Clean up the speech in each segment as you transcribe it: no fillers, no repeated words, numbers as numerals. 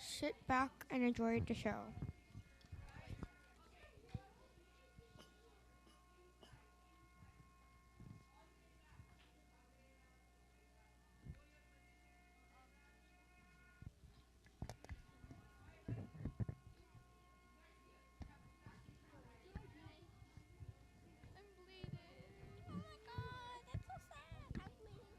Sit back and enjoy the show. I'm bleeding. Oh my god, that's so sad. I'm bleeding.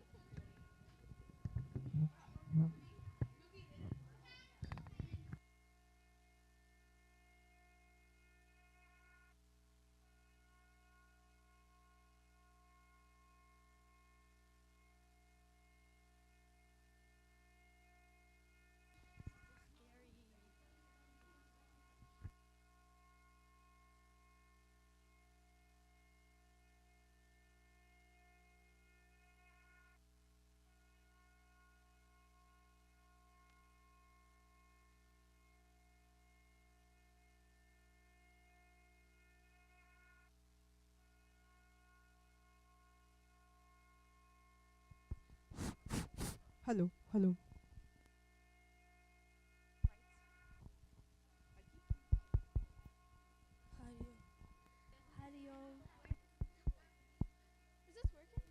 Hello, hello. Hario. Hario. Is this working?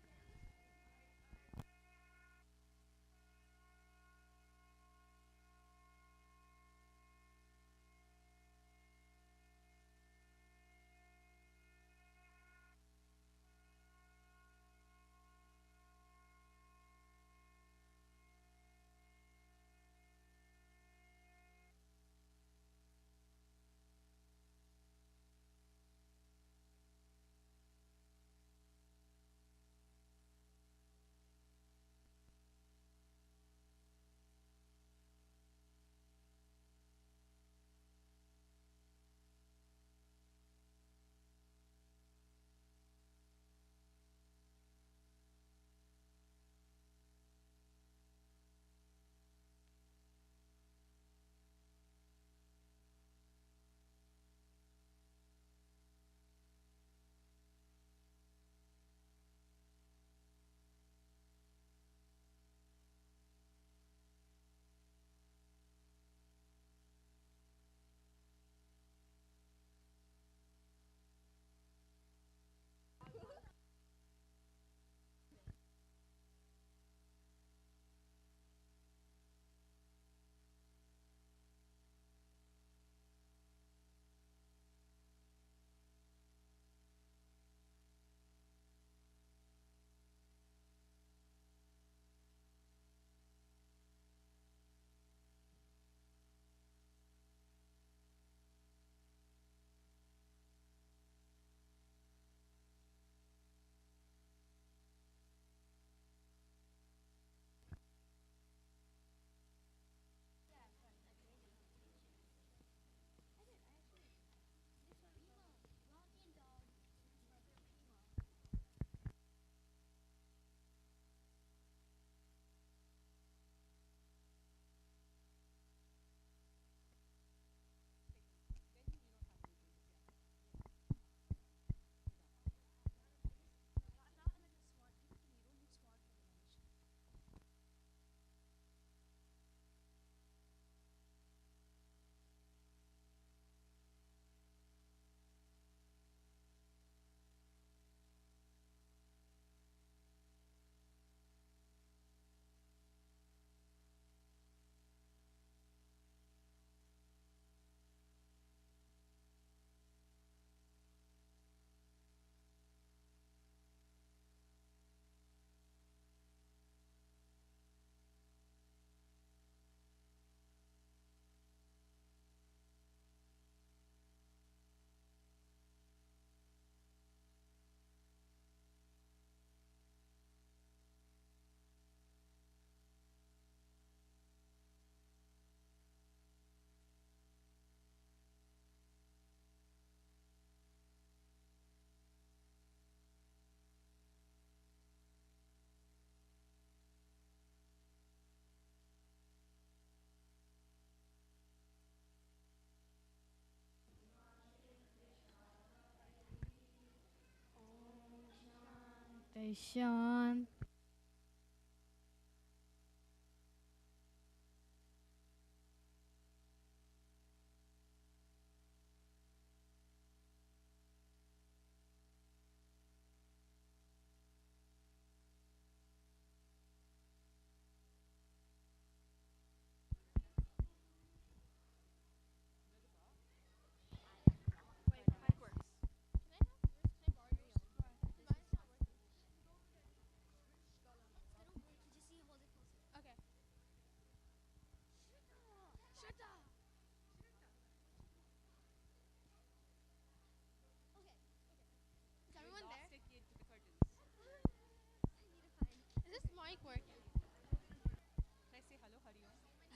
Deshaun.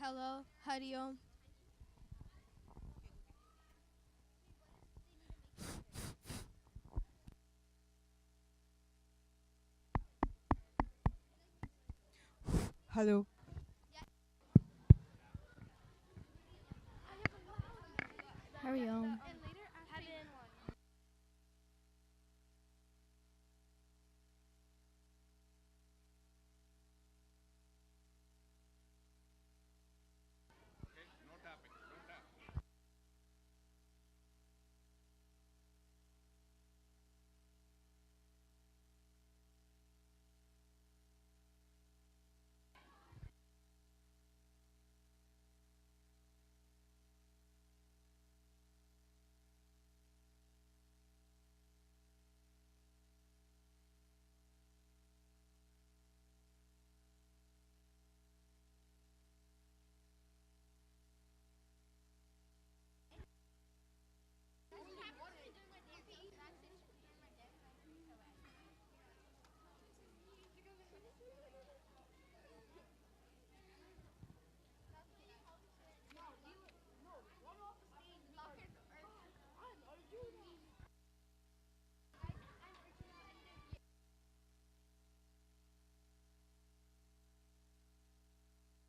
Hello, Hari Om. Hello. Hari Om.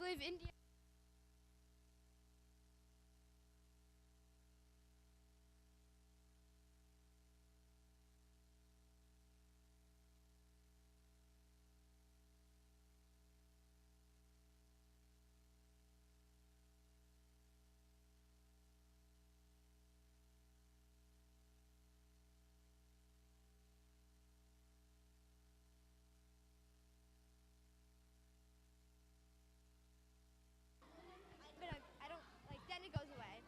Live India. But I don't like. Then it goes away.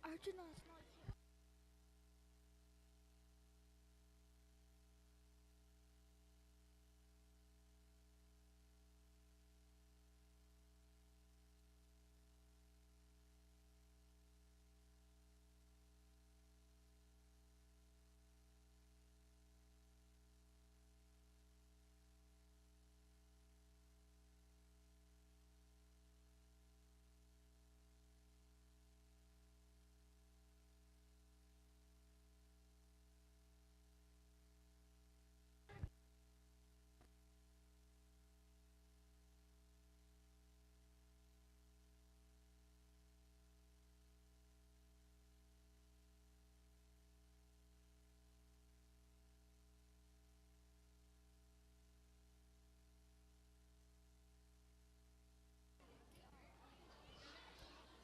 Arjuna's not.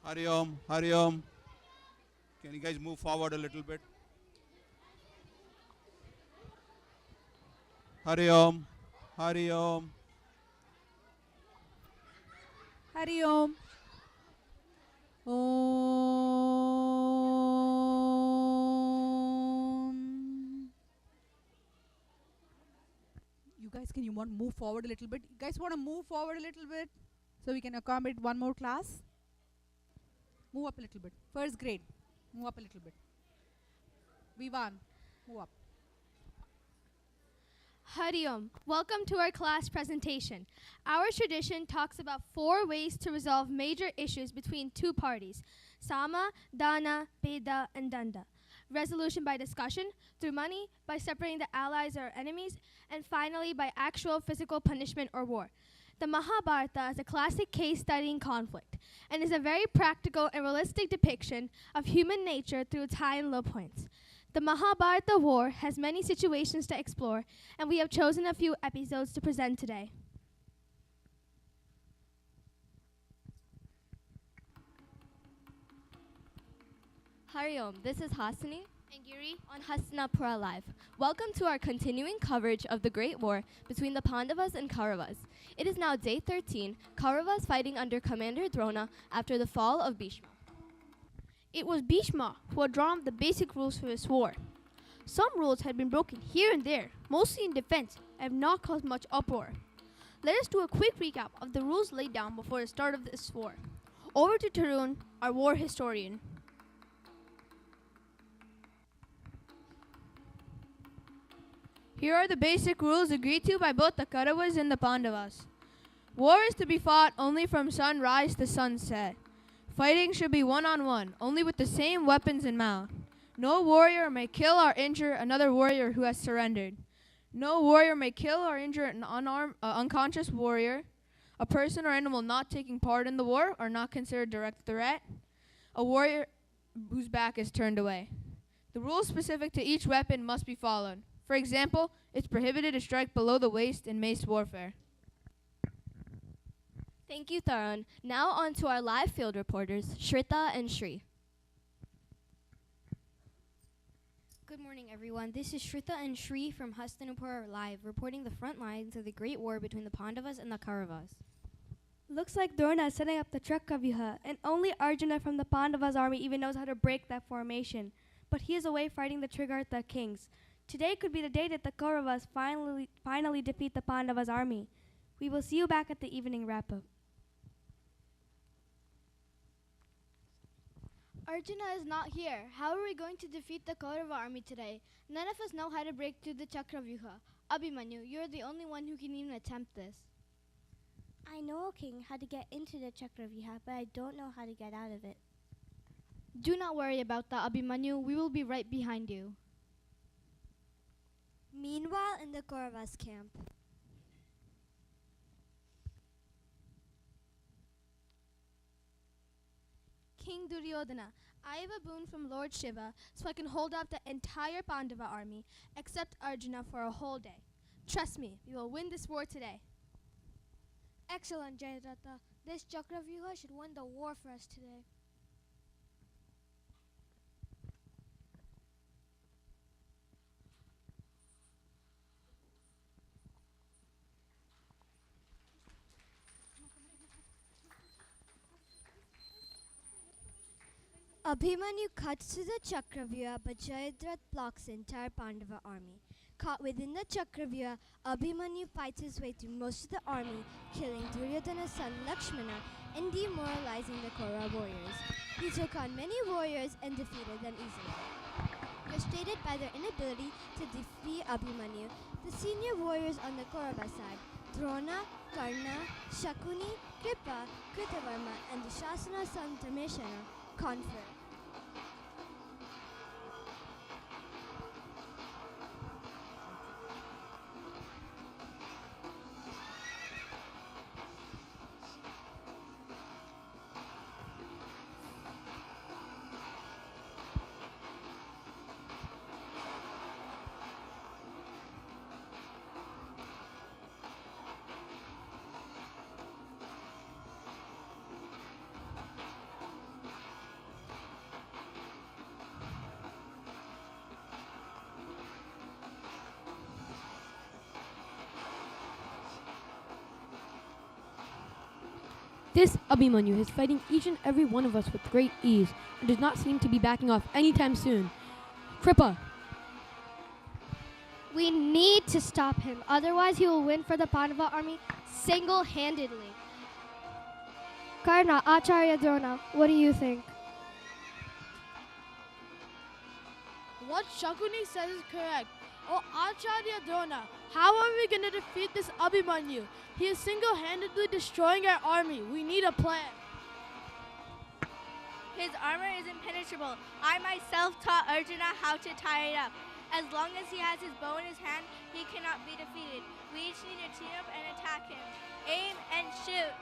Hari Om, Hari Om. Can you guys move forward a little bit? Hari Om, Hari Om. Hari Om. Om. You guys, can you want to move forward a little bit? You guys want to move forward a little bit so we can accommodate one more class? Move up a little bit. First grade, move up a little bit. Vivan, move up. Hari Om. Welcome to our class presentation. Our tradition talks about 4 ways to resolve major issues between two parties: Sama, Dana, Beda, and Danda. resolution by discussion, through money, by separating the allies or enemies, and finally by actual physical punishment or war. The Mahabharata is a classic case study in conflict and is a very practical and realistic depiction of human nature through its high and low points. The Mahabharata war has many situations to explore, and we have chosen a few episodes to present today. Hari Om, this is Hasini And Giri, on Hastinapura Live. Welcome to our continuing coverage of the Great War between the Pandavas and Kauravas. It is now day 13, Kauravas fighting under Commander Drona after the fall of Bhishma. it was Bhishma who had drawn up the basic rules for this war. Some rules had been broken here and there, mostly in defense, and have not caused much uproar. Let us do a quick recap of the rules laid down before the start of this war. Over to Tarun, our war historian. Here are the basic rules agreed to by both the Kauravas and the Pandavas. War is to be fought only from sunrise to sunset. Fighting should be one-on-one, only with the same weapons in mouth. No warrior may kill or injure another warrior who has surrendered. No warrior may kill or injure an unconscious warrior, a person or animal not taking part in the war or not considered direct threat, a warrior whose back is turned away. The rules specific to each weapon must be followed. For example, it's prohibited to strike below the waist in mace warfare. Thank you, Tarun. Now on to our live field reporters, Shrita and Shri. Good morning, everyone. This is Shrita and Shri from Hastinapura Live, reporting the front lines of the Great War between the Pandavas and the Kauravas. Looks like Drona is setting up the Chakravyuha, and only Arjuna from the Pandavas army even knows how to break that formation. But he is away fighting the Trigartha kings. Today could be the day that the Kauravas finally defeat the Pandavas army. We will see you back at the evening wrap-up. Arjuna is not here. How are we going to defeat the Kaurava army today? None of us know how to break through the Chakravyuha. Abhimanyu, you're the only one who can even attempt this. I know, King, how to get into the Chakravyuha, but I don't know how to get out of it. Do not worry about that, Abhimanyu. We will be right behind you. Meanwhile, in the Kauravas camp. King Duryodhana, I have a boon from Lord Shiva, so I can hold off the entire Pandava army, except Arjuna, for a whole day. Trust me, we will win this war today. Excellent, Jayadratha. This Chakravyuha should win the war for us today. Abhimanyu cuts to the Chakravyuha, but Jayadratha blocks the entire Pandava army. Caught within the Chakravyuha, Abhimanyu fights his way through most of the army, killing Duryodhana's son Lakshmana and demoralizing the Kaurava warriors. He took on many warriors and defeated them easily. Frustrated by their inability to defeat Abhimanyu, the senior warriors on the Kaurava side, Drona, Karna, Shakuni, Kripa, Kritavarma, and Dushasana's son Dharmeshana, confer. This Abhimanyu is fighting each and every one of us with great ease and does not seem to be backing off anytime soon. Kripa! We need to stop him, otherwise he will win for the Pandava army single-handedly. Karna, Acharya Drona, what do you think? What Shakuni says is correct. Oh, Acharya Drona, how are we going to defeat this Abhimanyu? He is single-handedly destroying our army. We need a plan. His armor is impenetrable. I myself taught Arjuna how to tie it up. As long as he has his bow in his hand, he cannot be defeated. We each need to team up and attack him. Aim and shoot.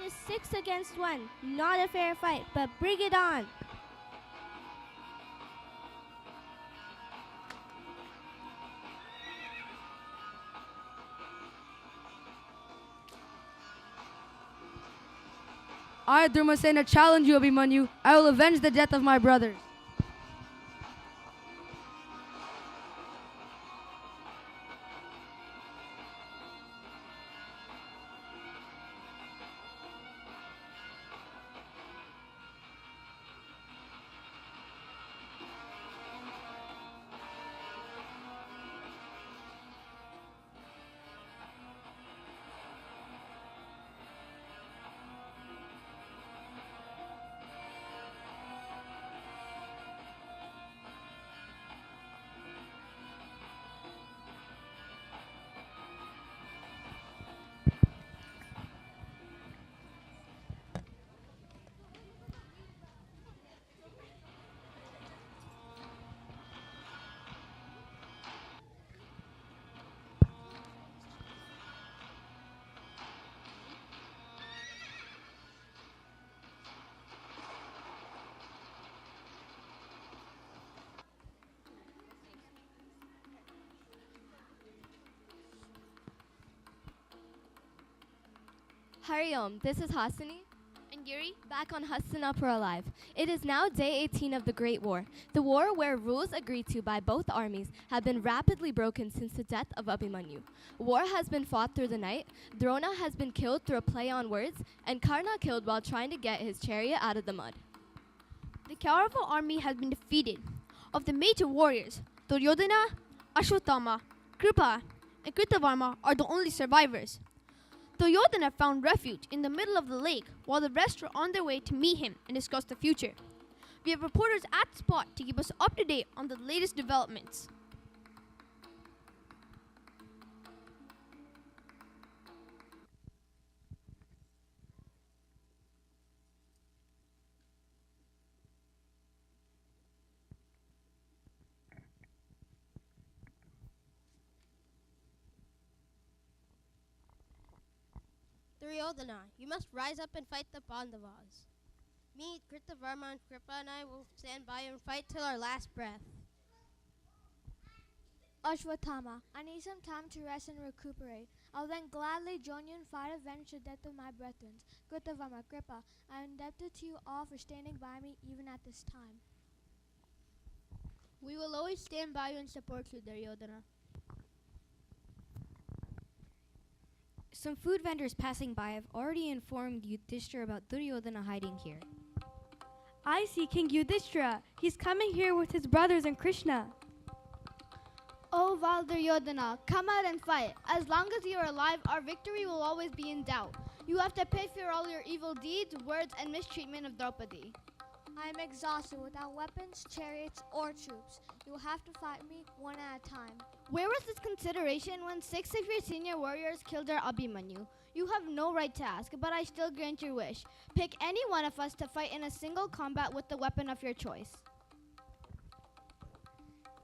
It is 6 against 1. Not a fair fight, but bring it on. I, Dhurmasena, challenge you, Abhimanyu. I will avenge the death of my brothers. Hari Om, this is Hasini And Giri? back on Hastinapura Live. It is now day 18 of the Great War, the war where rules agreed to by both armies have been rapidly broken since the death of Abhimanyu. War has been fought through the night, Drona has been killed through a play on words, and Karna killed while trying to get his chariot out of the mud. The Kaurava army has been defeated. Of the major warriors, Duryodhana, Ashwatthama, Kripa, and Kritavarma are the only survivors. Duryodhana found refuge in the middle of the lake while the rest were on their way to meet him and discuss the future. We have reporters at the spot to keep us up to date on the latest developments. Duryodhana, you must rise up and fight the Pandavas. Me, Kritavarma, and Kripa and I will stand by and fight till our last breath. Ashwatthama, I need some time to rest and recuperate. I'll then gladly join you in fight to avenge the death of my brethren. Kritavarma, Kripa, I am indebted to you all for standing by me even at this time. We will always stand by you and support you, Duryodhana. Some food vendors passing by have already informed Yudhishthira about Duryodhana hiding here. I see King Yudhishthira. He's coming here with his brothers and Krishna. Oh, Val Duryodhana, come out and fight. As long as you are alive, our victory will always be in doubt. You have to pay for all your evil deeds, words, and mistreatment of Draupadi. I am exhausted without weapons, chariots, or troops. You will have to fight me one at a time. Where was this consideration when 6 of your senior warriors killed our Abhimanyu? You have no right to ask, but I still grant your wish. Pick any one of us to fight in a single combat with the weapon of your choice.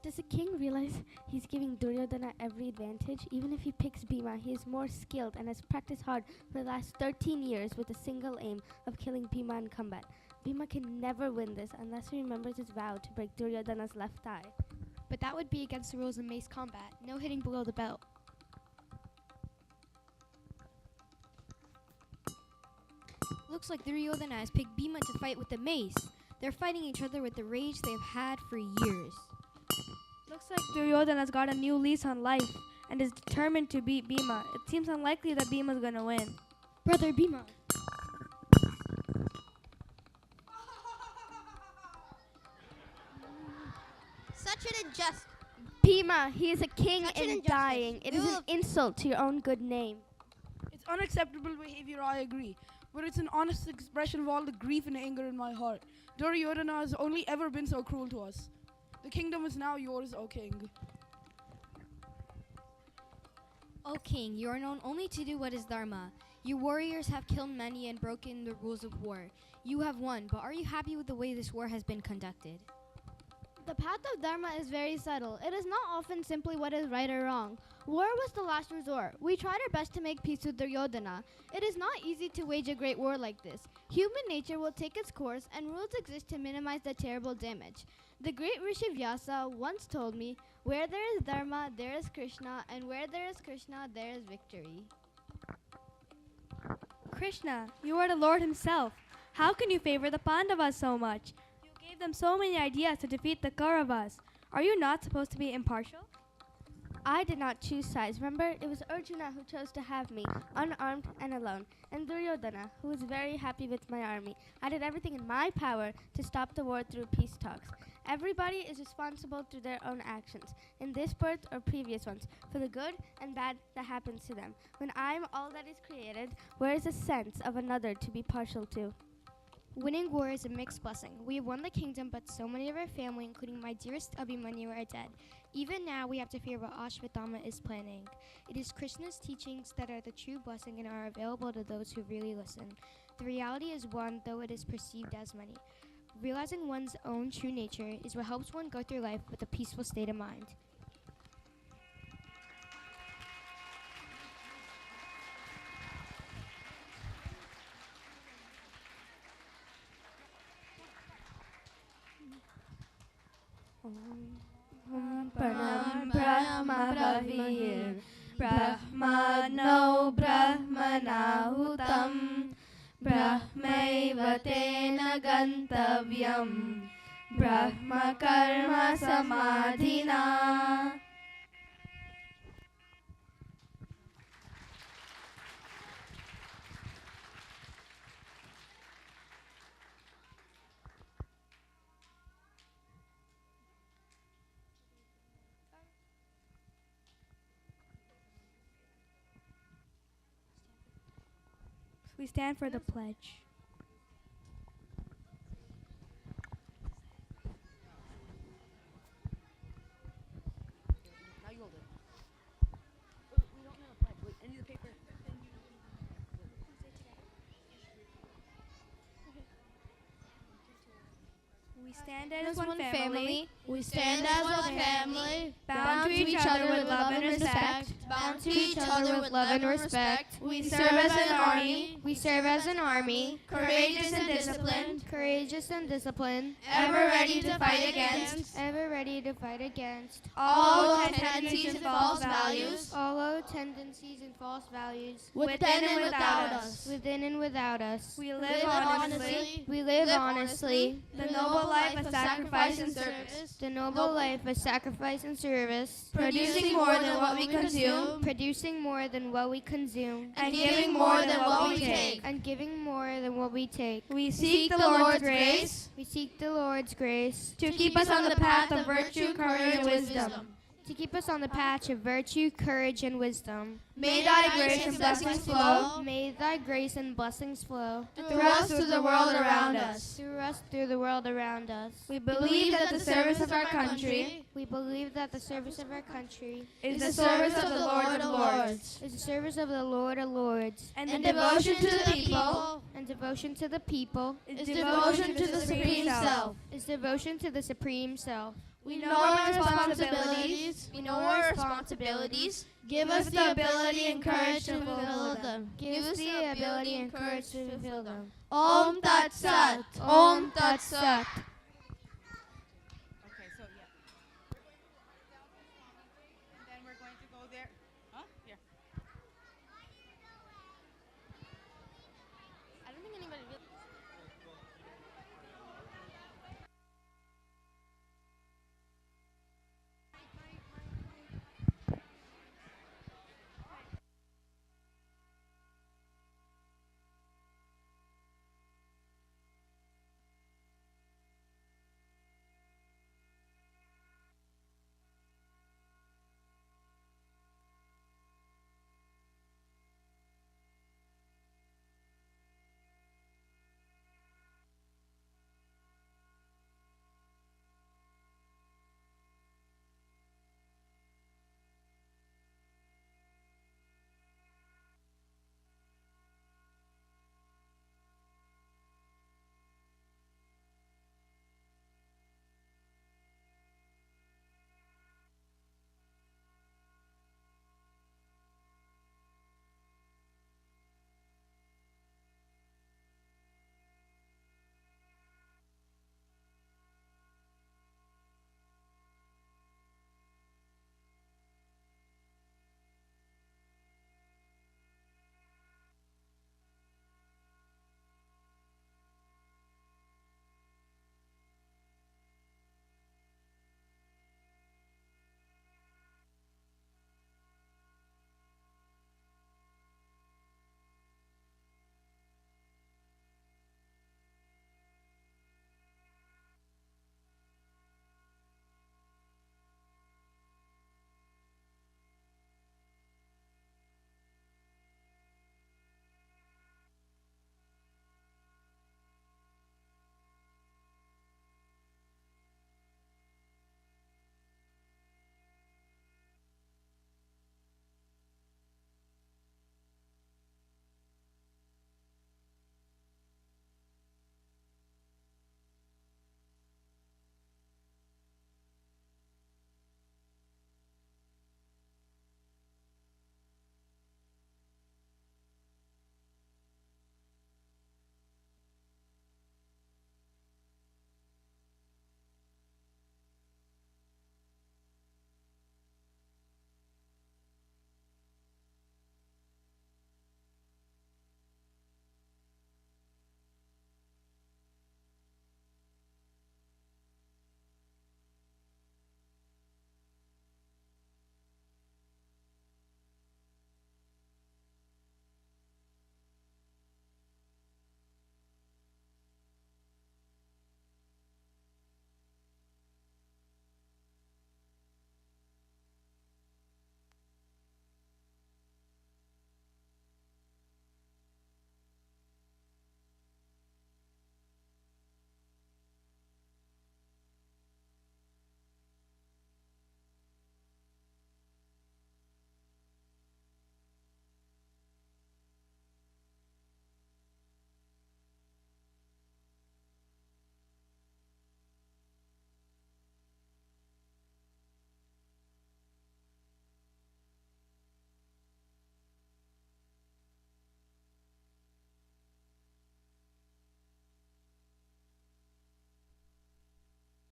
Does the king realize he's giving Duryodhana every advantage? Even if he picks Bhima, he is more skilled and has practiced hard for the last 13 years with the single aim of killing Bhima in combat. Bhima can never win this unless he remembers his vow to break Duryodhana's left thigh. But that would be against the rules of mace combat. No hitting below the belt. Looks like Duryodhana has picked Bhima to fight with the mace. They're fighting each other with the rage they've had for years. Looks like Duryodhana's got a new lease on life and is determined to beat Bhima. It seems unlikely that Bhima's gonna win. Brother Bhima. Such an injustice. Bhima, he is a king Such an in injustice. dying. It is an insult to your own good name. It's unacceptable behavior, I agree. But it's an honest expression of all the grief and anger in my heart. Duryodhana has only ever been so cruel to us. The kingdom is now yours, O king. O king, you are known only to do what is dharma. Your warriors have killed many and broken the rules of war. You have won, but are you happy with the way this war has been conducted? The path of Dharma is very subtle. It is not often simply what is right or wrong. War was the last resort. We tried our best to make peace with Duryodhana. It is not easy to wage a great war like this. Human nature will take its course, and rules exist to minimize the terrible damage. The great Rishi Vyasa once told me, "Where there is Dharma, there is Krishna, and where there is Krishna, there is victory." Krishna, you are the Lord himself. How can you favor the Pandavas so much? You gave them so many ideas to defeat the Kauravas. Are you not supposed to be impartial? I did not choose sides. Remember, it was Arjuna who chose to have me, unarmed and alone, and Duryodhana, who was very happy with my army. I did everything in my power to stop the war through peace talks. Everybody is responsible through their own actions, in this birth or previous ones, for the good and bad that happens to them. When I am all that is created, where is the sense of another to be partial to? Winning war is a mixed blessing. We have won the kingdom, but so many of our family, including my dearest Abhimanyu, are dead. Even now, we have to fear what Ashwatthama is planning. It is Krishna's teachings that are the true blessing and are available to those who really listen. The reality is one, though it is perceived as many. Realizing one's own true nature is what helps one go through life with a peaceful state of mind. Pranam Brahma Bhavir Brahmano Brahmanahutam Brahmaiva Tena Gantavyam Brahma Karma Samadhina. We stand for the pledge. Now you hold it. We don't have a pledge. Wait, I need the paper. We stand as one family. We stand as one family, Bound to each other with love and respect. bound to each other with love and respect. We serve as an army. We serve as an army, Courageous and disciplined. courageous and disciplined, Ever ready to fight against ever ready to fight against all tendencies and false values. all low tendencies and false values, Within and without us. within and without us. We live honestly. We live honestly, The noble life of sacrifice and service. the noble life of sacrifice and service, Producing more than what we consume. producing more than what we consume, And giving more than what we take. and giving more than what we take. We seek the Lord's grace We seek the Lord's grace to keep us on the path of virtue, courage, and wisdom. to keep us on the path of virtue, courage, and wisdom. May thy grace and blessings flow May thy grace and blessings flow through us to the world around us. through us, through the world around us. We believe that the service of our country We believe that the service of our country is the service of the Lord of Lords, is the service of the Lord of Lords, and devotion to the people and devotion to the people is devotion to the Supreme Self. is devotion to the Supreme Self. We know our responsibilities. We know our responsibilities. Give us the ability and courage to fulfill them. Give us the ability and courage to fulfill them. Om Tat Sat. Om Tat Sat.